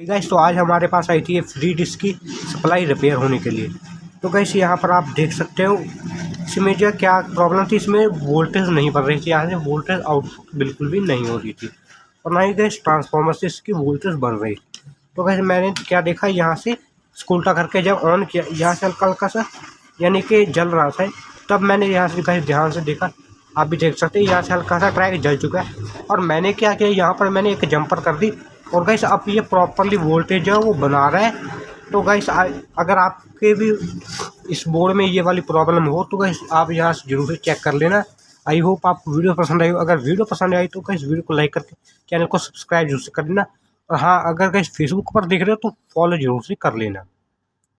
Guys तो आज हमारे पास आई थी ये फ्री डिस्क की सप्लाई रिपेयर होने के लिए। तो गाइस यहाँ पर आप देख सकते हो इसमें जो क्या प्रॉब्लम थी, इसमें वोल्टेज नहीं बढ़ रही थी, यहाँ से वोल्टेज आउटपुट बिल्कुल भी नहीं हो रही थी और ना ही गाइस ट्रांसफार्मर से इसकी वोल्टेज बढ़ रही। तो गाइस मैंने क्या देखा, यहाँ से स्कूटा करके जब ऑन किया, यहाँ से हल्का हल्का सा यानी कि जल रहा था, तब मैंने यहाँ से गाइस ध्यान से देखा, आप भी देख सकते हैं यहाँ से हल्का सा ट्रैक जल चुका है। और मैंने क्या किया, यहाँ पर मैंने एक जंपर कर दी और गाइस अब ये प्रॉपरली वोल्टेज जो है वो बना रहा है। तो गाइस अगर आपके भी इस बोर्ड में ये वाली प्रॉब्लम हो तो गाइस आप यहाँ से जरूर से चेक कर लेना। आई होप आपको वीडियो पसंद आई हो। अगर वीडियो पसंद आई तो गाइस वीडियो को लाइक करके चैनल को सब्सक्राइब जरूर से कर लेना। और हाँ, अगर गाइस फेसबुक पर देख रहे हो तो फॉलो जरूर से कर लेना।